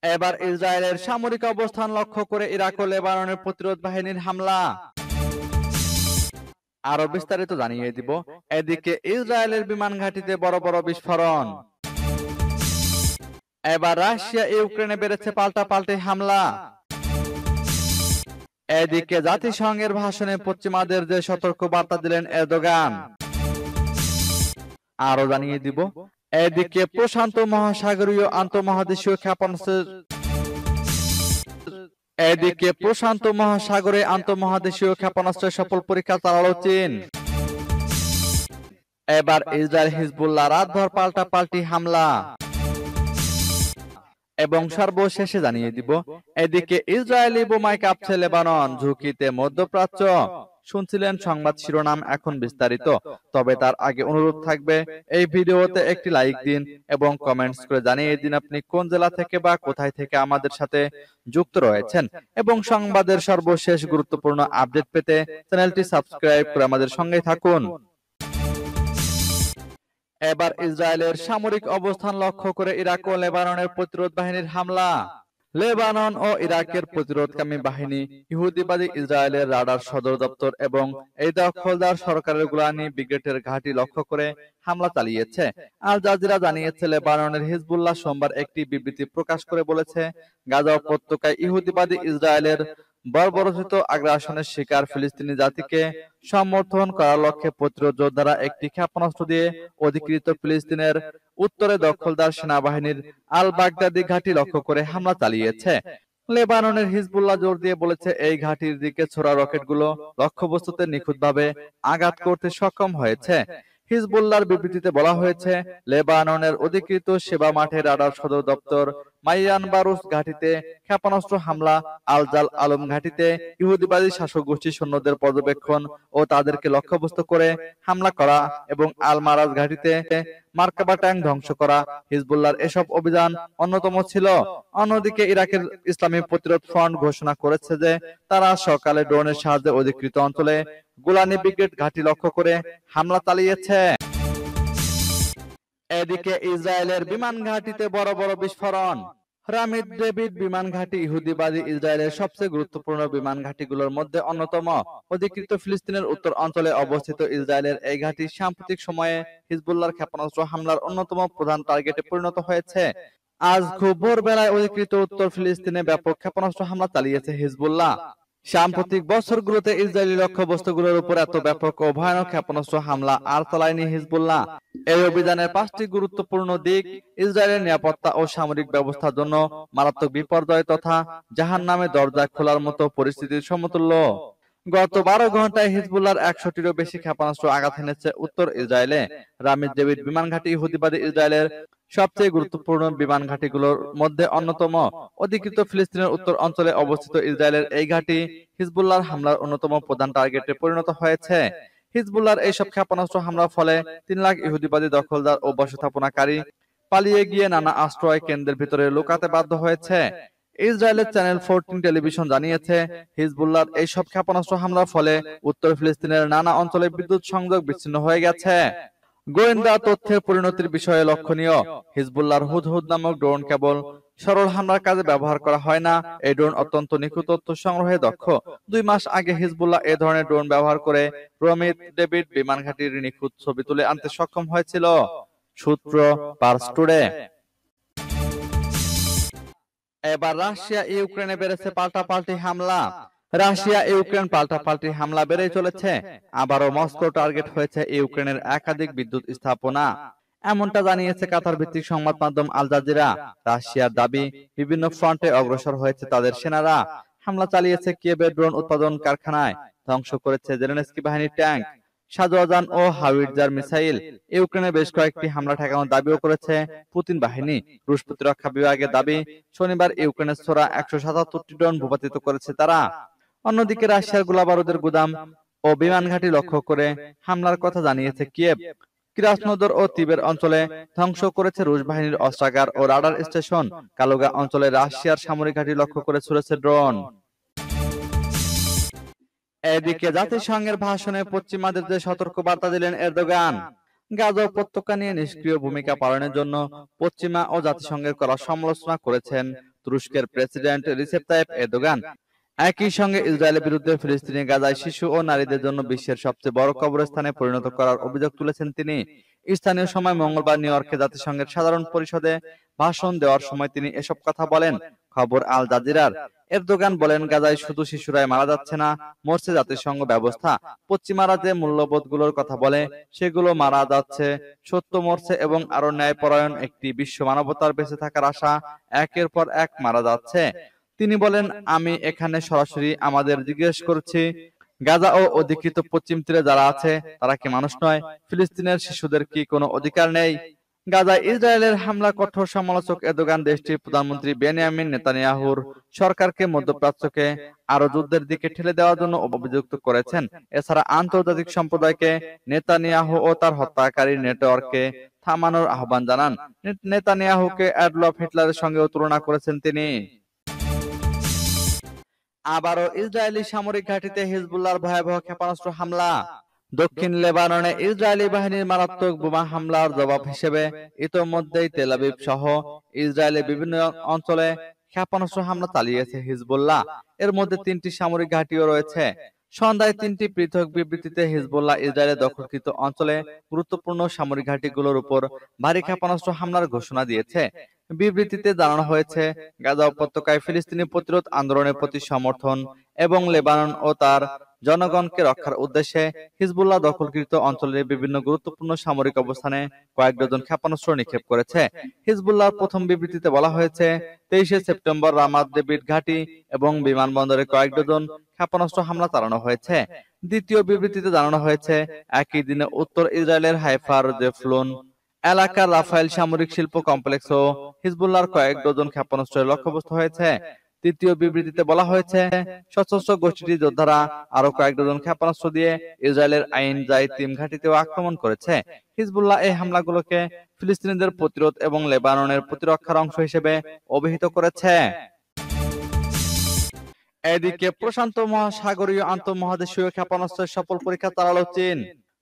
এবার ইসরায়েলের সামরিক অবস্থান লক্ষ্য করে ইরাক ও লেবাননের প্রতিরোধ বাহিনীর হামলা। আরো বিস্তারিত জানিয়ে দিব। এদিকে ইসরায়েলের বিমান ঘাঁটিতে বড় বড় বিস্ফোরণ। এবার রাশিয়া ইউক্রেনে বেড়েছে পাল্টাপাল্টি হামলা। এদিকে জাতিসংঘের ভাষণে পশ্চিমাদের যে সতর্ক বার্তা দিলেন এরদোগান। আরো জানিয়ে দিব। এদিকে প্রশান্ত মহাসাগরীয় আন্তঃমহাদেশীয় ক্ষেপণাস্ত্রের আন্তঃমহাদেশীয় ক্ষেপণাস্ত্রের সফল পরীক্ষা চালালো চীন। এবার ইসরায়েল হিজবুল্লাহ রাতভর পাল্টাপাল্টি হামলা। এবং সর্বশেষে জানিয়ে দিব। এদিকে ইসরায়েলি বোমায় কাঁপছে লেবানন, ঝুঁকিতে মধ্যপ্রাচ্য। শুনছিলেন সংবাদ শিরোনাম, এখন বিস্তারিত। তবে তার আগে অনুরোধ থাকবে, এই ভিডিওতে একটি লাইক দিন এবং কমেন্টস করে জানিয়ে দিন আপনি কোন জেলা থেকে বা কোথায় থেকে আমাদের সাথে যুক্ত রয়েছেন। এবং সংবাদের সর্বশেষ গুরুত্বপূর্ণ আপডেট পেতে চ্যানেলটি সাবস্ক্রাইব করে আমাদের সঙ্গে থাকুন। এবার ইসরায়েলের সামরিক অবস্থান লক্ষ্য করে ইরাক ও লেবাননের প্রতিরোধ বাহিনীর হামলা। লেবানন ও ইরাকের প্রতিরোধকামী বাহিনী ইহুদিবাদী ইসরায়েলের রাডার সদর দপ্তর এবং এই দখলদার সরকারের গোলানি ব্রিগেডের ঘাঁটি লক্ষ্য করে হামলা চালিয়েছে। আল জাজিরা জানিয়েছে, লেবাননের হিজবুল্লাহ সোমবার একটি বিবৃতি প্রকাশ করে বলেছে, গাজা উপত্যকায় ইহুদিবাদী ইসরায়েলের বর্বরোচিত আগ্রাসনের শিকার ফিলিস্তিনি জাতিকে সমর্থন করার লক্ষ্যে প্রতিরোধ যোদ্ধারা একটি ক্ষেপণাস্ত্র দিয়ে অধিকৃত ফিলিস্তিনের উত্তরে দখলদার সেনাবাহিনীর আল বাগদাদি ঘাঁটি লক্ষ্য করে হামলা চালিয়েছে। লেবাননের হিজবুল্লাহ জোর দিয়ে বলেছে, এই ঘাঁটির দিকে ছোড়া রকেটগুলো লক্ষ্যবস্তুতে নিখুঁতভাবে আঘাত করতে সক্ষম হয়েছে। হিজবুল্লাহর বিবৃতিতে বলা হয়েছে, লেবাননের অধিকৃত সেবা মাঠে রাডার সদর দপ্তর মাইয়ান বারুস ঘাঁটিতে ক্ষেপণাস্ত্র হামলা, আল জাল আলম ঘাঁটিতে ইহুদিবাদী শাসক গোষ্ঠীর সৈন্যদের পর্যবেক্ষণ ও তাদেরকে লক্ষ্যবস্তু করে হামলা করা এবং আল মারাজ ঘাঁটিতে মার্কাবা ট্যাঙ্ক ধ্বংস করা হিজবুল্লাহর এসব অভিযান অন্যতম ছিল। অন্যদিকে ইরাকের ইসলামী প্রতিরোধ ফ্রন্ট ঘোষণা করেছে যে তারা সকালে ড্রোনের সাহায্যে অধিকৃত অঞ্চলে গোলানি ব্রিগেড ঘাঁটি লক্ষ্য করে হামলা চালিয়েছে। এদিকে ইসরায়েলের বিমান ঘাঁটিতে বড় বড় বিস্ফোরণ। রামিত ডেভিড বিমান ঘাঁটি ইহুদিবাদী ইসরায়েলের সবচেয়ে গুরুত্বপূর্ণ বিমান ঘাঁটিগুলোর মধ্যে অন্যতম। অধিকৃত ফিলিস্তিনের উত্তর অঞ্চলে অবস্থিত ইসরায়েলের এই ঘাঁটি সাম্প্রতিক সময়ে হিজবুল্লাহর ক্ষেপণাস্ত্র হামলার অন্যতম প্রধান টার্গেটে পরিণত হয়েছে। আজ খুব ভোরবেলায় অধিকৃত উত্তর ফিলিস্তিনে ব্যাপক ক্ষেপণাস্ত্র হামলা চালিয়েছে হিজবুল্লাহ। সাম্প্রতিক বছরগুলোতে ইসরায়েলি লক্ষ্যবস্তুগুলোর উপর এত ব্যাপক ও ভয়ানক ক্ষেপণাস্ত্র হামলা আর চালায়নি হিজবুল্লাহ। এই অভিযানের 5টি গুরুত্বপূর্ণ দিক ইসরায়েলের নিরাপত্তা ও সামরিক ব্যবস্থার জন্য মারাত্মক বিপর্যয় তথা জাহান্নামে দরজা খোলার মতো পরিস্থিতির সমতুল্য। গত 12 ঘন্টায় হিজবুল্লাহর 100টিরও বেশি ক্ষেপণাস্ত্র আঘাত এনেছে উত্তর ইসরায়েলে। রামিত ডেভিড বিমান ঘাঁটি ইহুদিবাদী ইসরায়েলের সবচেয়ে গুরুত্বপূর্ণ বিমান ঘাঁটিগুলোর মধ্যে অন্যতম। অধিকৃত ফিলিস্তিনের উত্তর অঞ্চলে অবস্থিত ইসরায়েলের এই ঘাঁটি হিজবুল্লাহর হামলার অন্যতম প্রধান টার্গেটে পরিণত হয়েছে। হিজবুল্লাহর এইসব ক্ষেপণাস্ত্র হামলার ফলে 3 লাখ ইহুদিবাদী দখলদার ও বসস্থাপনাকারী পালিয়ে গিয়ে নানা আশ্রয় কেন্দ্রের ভিতরে লুকাতে বাধ্য হয়েছে। ইসরায়েলের চ্যানেল 14 টেলিভিশন জানিয়েছে, হিজবুল্লাহর এইসব ক্ষেপণাস্ত্র হামলার ফলে উত্তর ফিলিস্তিনের নানা অঞ্চলে বিদ্যুৎ সংযোগ বিচ্ছিন্ন হয়ে গেছে। গোয়েন্দা তথ্যের পরিণতির বিষয়ে লক্ষণীয়, হিজবুল্লাহর হুদহুদ নামক ড্রোন কেবল সরল হামলার কাজে ব্যবহার করা হয় না, এই ড্রোন অত্যন্ত নিখুঁত তথ্য সংগ্রহে দক্ষ। 2 মাস আগে হিজবুল্লাহ এ ধরনের ড্রোন ব্যবহার করে রামিত ডেভিড বিমান ঘাঁটির নিখুঁত ছবি তুলে আনতে সক্ষম হয়েছিল। সূত্র পার্স টুডে। এবার রাশিয়া ইউক্রেনে বেড়েছে পাল্টাপাল্টি হামলা। রাশিয়া ইউক্রেন পাল্টাপাল্টি হামলা বেড়েই চলেছে। আবারও মস্কো টার্গেট হয়েছে ইউক্রেনের একাধিক বিদ্যুৎ স্থাপনা। এমনটা জানিয়েছে কাতার ভিত্তিক সংবাদ মাধ্যম আল জাজিরা। রাশিয়ার দাবি, বিভিন্ন ফ্রন্টে অগ্রসর হয়েছে তাদের সেনারা। হামলা চালিয়েছে কিয়েভের ড্রোন উৎপাদন কারখানায়, ধ্বংস করেছে জেলেনস্কি বাহিনীর ট্যাঙ্ক, সাজোয়াজান ও হাউইটজার মিসাইল। ইউক্রেনে বেশ কয়েকটি হামলা ঠেকানোর দাবিও করেছে পুতিন বাহিনী। রুশ প্রতিরক্ষা বিভাগের দাবি, শনিবার ইউক্রেনের ছোড়া 177টি ড্রোন ভূপাতিত করেছে তারা। অন্যদিকে রাশিয়ার গোলাবারুদের গুদাম ও বিমান ঘাঁটি লক্ষ্য করে হামলার কথা জানিয়েছে কিয়েভ। ক্রাসনোদর ও তিবের অঞ্চলে ধ্বংস করেছে রুশ বাহিনীর অস্ত্রাগার ও রাডার স্টেশন। কালুগা অঞ্চলে রাশিয়ার সামরিক ঘাঁটি লক্ষ্য করে ছুড়েছে ড্রোন। এদিকে জাতিসংঘের ভাষণে পশ্চিমাদের যে সতর্ক বার্তা দিলেন এরদোগান। গাজা উপত্যকা নিয়ে নিষ্ক্রিয় ভূমিকা পালনের জন্য পশ্চিমা ও জাতিসংঘের করা সমালোচনা করেছেন তুরস্কের প্রেসিডেন্ট রিসেপ তাইয়েপ এরদোগান। একই সঙ্গে ইসরায়েলের বিরুদ্ধে ফিলিস্তিনি গাজায় শিশু ও নারীদের জন্য বিশ্বের সবচেয়ে বড় কবরস্থানে পরিণত করার অভিযোগ তুলেছেন তিনি। স্থানীয় সময় মঙ্গলবার নিউ ইয়র্কে জাতিসংঘের সাধারণ পরিষদে ভাষণ দেওয়ার সময় তিনি এসব কথা বলেন। খবর আল জাজিরার। এরদোগান বলেন, গাজায় শুধু শিশুরাই মারা যাচ্ছে না, মরছে জাতিসংঘ ব্যবস্থা। পশ্চিমারা যে মূল্যবোধগুলোর কথা বলে সেগুলো মারা যাচ্ছে, সত্য মরছে এবং আরো ন্যায়পরায়ণ একটি বিশ্ব মানবতার বেঁচে থাকার আশা একের পর এক মারা যাচ্ছে। তিনি বলেন, আমি এখানে সরাসরি আমাদের জিজ্ঞেস করছি, গাজা ও অধিকৃত পশ্চিম তীরে যারা আছে তারা কি মানুষ নয়? ফিলিস্তিনের শিশুদের কি কোনো অধিকার নেই? গাজায় ইসরায়েলের হামলা কঠোর সমালোচক এরদোগান দেশটির প্রধানমন্ত্রী বেনিয়ামিন নেতানিয়াহুর সরকারকে মধ্যপ্রাচ্যকে আরো যুদ্ধের দিকে ঠেলে দেওয়ার জন্য অভিযুক্ত করেছেন। এছাড়া আন্তর্জাতিক সম্প্রদায়কে নেতানিয়াহু ও তার হত্যাকারী নেটওয়ার্ককে থামানোর আহ্বান জানান। নেতানিয়াহুকে অ্যাডলফ হিটলারের সঙ্গেও তুলনা করেছেন তিনি। আবারও ইসরায়েলি সামরিক ঘাঁটিতে হিজবুল্লাহর ভয়াবহ ক্ষেপণাস্ত্র হামলা। দক্ষিণ লেবাননে ইসরায়েলি বাহিনীর মারাত্মক বোমা হামলার জবাব হিসেবে ইতোমধ্যেই তেল আবিব সহ ইসরায়েলের বিভিন্ন অঞ্চলে ক্ষেপণাস্ত্র হামলা চালিয়েছে হিজবুল্লাহ। এর মধ্যে 3টি সামরিক ঘাঁটিও রয়েছে। সন্ধ্যায় 3টি পৃথক বিবৃতিতে হিজবুল্লাহ ইসরায়েলের দখলকৃত অঞ্চলে গুরুত্বপূর্ণ সামরিক ঘাঁটিগুলোর উপর ভারী ক্ষেপণাস্ত্র হামলার ঘোষণা দিয়েছে। বিবৃতিতে জানানো হয়েছে, গাজা উপত্যকায় ফিলিস্তিনি প্রতিরোধ আন্দোলনের প্রতি সমর্থন এবং লেবানন ও তার জনগণকে রক্ষার উদ্দেশ্যে হিজবুল্লাহ দখলকৃত অঞ্চলের বিভিন্ন গুরুত্বপূর্ণ সামরিক অবস্থানে কয়েক ডজন ক্ষেপণাস্ত্র নিক্ষেপ করেছে। হিজবুল্লাহর প্রথম বিবৃতিতে বলা হয়েছে, 23শে সেপ্টেম্বর রামাত ডেভিড ঘাঁটি এবং বিমানবন্দরে কয়েক ডজন ক্ষেপণাস্ত্র হামলা চালানো হয়েছে। দ্বিতীয় বিবৃতিতে জানানো হয়েছে, একই দিনে উত্তর ইসরায়েলের হাইফার জেফলুন এলাকার রাফায়েল সামরিক শিল্প কমপ্লেক্সও হিজবুল্লাহর কয়েক ডজন ক্ষেপণাস্ত্রের লক্ষ্যবস্তু হয়েছে। তৃতীয় বিবৃতিতে বলা হয়েছে, সশস্ত্র গোষ্ঠীটির যোদ্ধারা আরো কয়েক ডজন ক্ষেপণাস্ত্র দিয়ে ইসরায়েলের আইন জাইতিম ঘাঁটিতেও আক্রমণ করেছে। হিজবুল্লাহ এই হামলাগুলোকে ফিলিস্তিনিদের প্রতিরোধ এবং লেবাননের প্রতিরক্ষার অংশ হিসেবে অভিহিত করেছে। এদিকে প্রশান্ত মহাসাগরীয় আন্তঃমহাদেশীয় ক্ষেপণাস্ত্রের সফল পরীক্ষা চালালো চীন।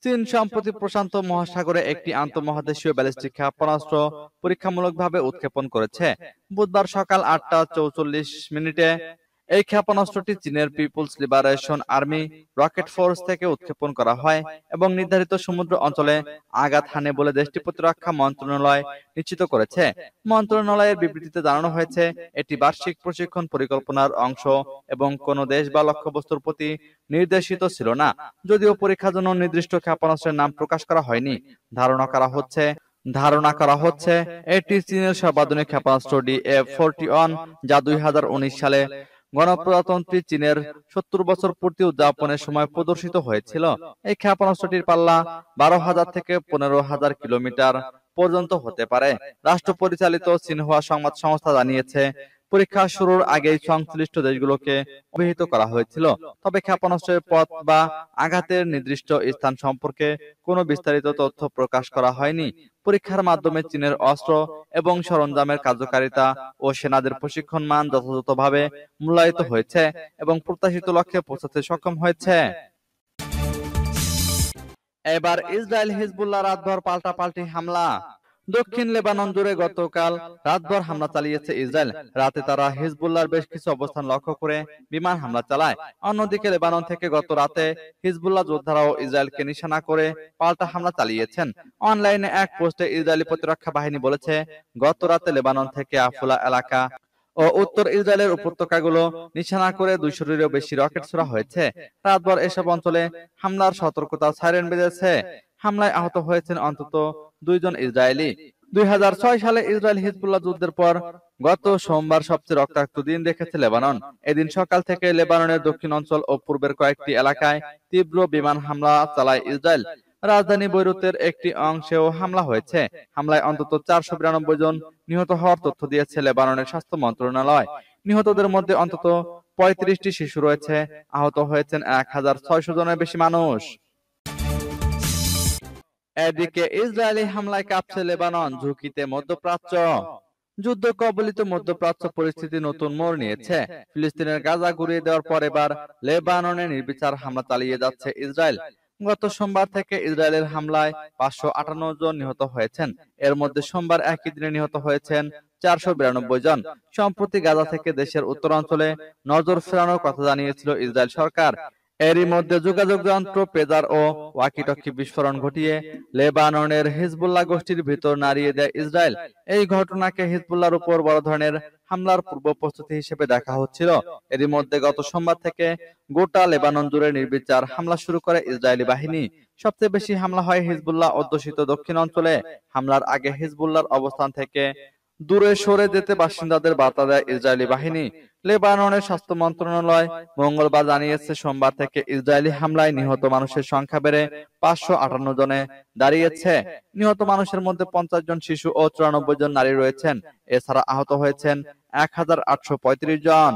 চীন সম্প্রতি প্রশান্ত মহাসাগরে একটি আন্তঃমহাদেশীয় ব্যালিস্টিক ক্ষেপণাস্ত্র পরীক্ষামূলকভাবে উৎক্ষেপণ করেছে। বুধবার সকাল 8টা 44 মিনিটে এই ক্ষেপণাস্ত্রটি চীনের people's liberation army rocket force থেকে উৎক্ষেপণ করা হয় এবং নির্ধারিত সমুদ্র অঞ্চলে আঘাত হানে বলে দেশটির প্রতিরক্ষা মন্ত্রণালয় নিশ্চিত করেছে। মন্ত্রণালয়ের বিবৃতিতে জানানো হয়েছে, এটি বার্ষিক প্রশিক্ষণ পরিকল্পনার অংশ এবং কোনো দেশ বা লক্ষ্যবস্তুর প্রতি নির্দেশিত ছিল না। যদিও পরীক্ষার জন্য নির্দিষ্ট ক্ষেপণাস্ত্রের নাম প্রকাশ করা হয়নি। ধারণা করা হচ্ছে এটি চীনের সর্বাধুনিক ক্ষেপণাস্ত্র DF-41, যা 2019 সালে গণপ্রজাতন্ত্রী চীনের 70 বছর পূর্তি উদযাপনের সময় প্রদর্শিত হয়েছিল। এই ক্ষেপণাস্ত্রটির পাল্লা 12,000 থেকে 15,000 কিলোমিটার পর্যন্ত হতে পারে। রাষ্ট্র পরিচালিত সিনহুয়া সংবাদ সংস্থা জানিয়েছে, পরীক্ষা শুরুর আগেই সংশ্লিষ্ট দেশগুলোকে অবহিত করা হয়েছিল। তবে ক্ষেপণাস্ত্রের পথ বা আঘাতের নির্দিষ্ট স্থান সম্পর্কে কোনো বিস্তারিত তথ্য প্রকাশ করা হয়নি। পরীক্ষার মাধ্যমে চীনের অস্ত্র এবং সরঞ্জামের কার্যকারিতা ও সেনাদের প্রশিক্ষণ মান যথাযথভাবে মূল্যায়িত হয়েছে এবং প্রত্যাশিত লক্ষ্যে পৌঁছাতে সক্ষম হয়েছে। এবার ইসরায়েল হিজবুল্লাহ রাতভর পাল্টাপাল্টি হামলা। দক্ষিণ লেবানন জুড়ে গতকাল রাতভর হামলা চালিয়েছে ইসরায়েল। রাতে তারা হিজবুল্লাহর বেশ কিছু অবস্থান লক্ষ্য করে বিমান হামলা চালায়। অন্যদিকে লেবানন থেকে গত রাতে হিজবুল্লাহ যোদ্ধারাও ইসরায়েলকে নিশানা করে পাল্টা হামলা চালিয়েছেন। অনলাইনে এক পোস্টে ইসরায়েলি প্রতিরক্ষা বাহিনী বলেছে, গত রাতে লেবানন থেকে আফুলা এলাকা ও উত্তর ইসরায়েলের উপত্যকাগুলো নিশানা করে 200-এরও বেশি রকেট ছোড়া হয়েছে। রাতভর এসব অঞ্চলে হামলার সতর্কতা সাইরেন বেজেছে। হামলায় আহত হয়েছেন অন্তত 2 জন ইসরায়েলি। 2006 সালে ইসরায়েল হিজবুল্লাহ যুদ্ধের পর গত সোমবার সবচেয়ে রক্তাক্ত দিন দেখেছে লেবানন। এদিন সকাল থেকে লেবাননের দক্ষিণ অঞ্চল ও পূর্বের কয়েকটি এলাকায় তীব্র বিমান হামলা চালায় ইসরায়েল। রাজধানী বৈরুতের একটি অংশেও হামলা হয়েছে। হামলায় অন্তত 492 জন নিহত হওয়ার তথ্য দিয়েছে লেবাননের স্বাস্থ্য মন্ত্রণালয়। নিহতদের মধ্যে অন্তত 35টি শিশু রয়েছে। আহত হয়েছেন 1600 জনের বেশি মানুষ। এদিকে ইসরায়েলি হামলায় কাঁপছে লেবানন, ঝুঁকিতে মধ্যপ্রাচ্য। যুদ্ধ কবলিত মধ্যপ্রাচ্য পরিস্থিতি নতুন মোড় নিয়েছে। ফিলিস্তিনের গাজা গুঁড়িয়ে দেওয়ার পর এবার লেবাননে নির্বিচার হামলা চালিয়ে যাচ্ছে ইসরায়েল। গত সোমবার থেকে ইসরায়েলের হামলায় 558 জন নিহত হয়েছেন। এর মধ্যে সোমবার একই দিনে নিহত হয়েছেন 492 জন। সম্প্রতি গাজা থেকে দেশের উত্তরাঞ্চলে নজর ফেরানোর কথা জানিয়েছিল ইসরায়েল সরকার। এরই মধ্যে যোগাযোগ যন্ত্র, পেজার ও ওয়াকিটকি বিস্ফোরণ ঘটিয়ে লেবাননের হিজবুল্লাহ গোষ্ঠীর ভিতর নাড়িয়ে দেয় ইসরায়েল। এই ঘটনাকে হিজবুল্লাহর উপর বড় ধরনের হামলার পূর্ব প্রস্তুতি হিসেবে দেখা হচ্ছিল। এরই মধ্যে গত সোমবার থেকে গোটা লেবানন জুড়ে নির্বিচার হামলা শুরু করে ইসরায়েলি বাহিনী। সবচেয়ে বেশি হামলা হয় হিজবুল্লাহ অধ্যুষিত দক্ষিণ অঞ্চলে। হামলার আগে হিজবুল্লাহর অবস্থান থেকে দূরে সরে যেতে বাসিন্দাদের বার্তা দেয় ইসরায়েলি বাহিনী। লেবাননের স্বাস্থ্য মন্ত্রণালয় মঙ্গলবার জানিয়েছে, সোমবার থেকে ইসরায়েলি হামলায় নিহত মানুষের সংখ্যা বেড়ে 558 জনে দাঁড়িয়েছে। নিহত মানুষের মধ্যে 50 জন শিশু ও 94 জন নারী রয়েছেন। এছাড়া আহত হয়েছেন 1835 জন।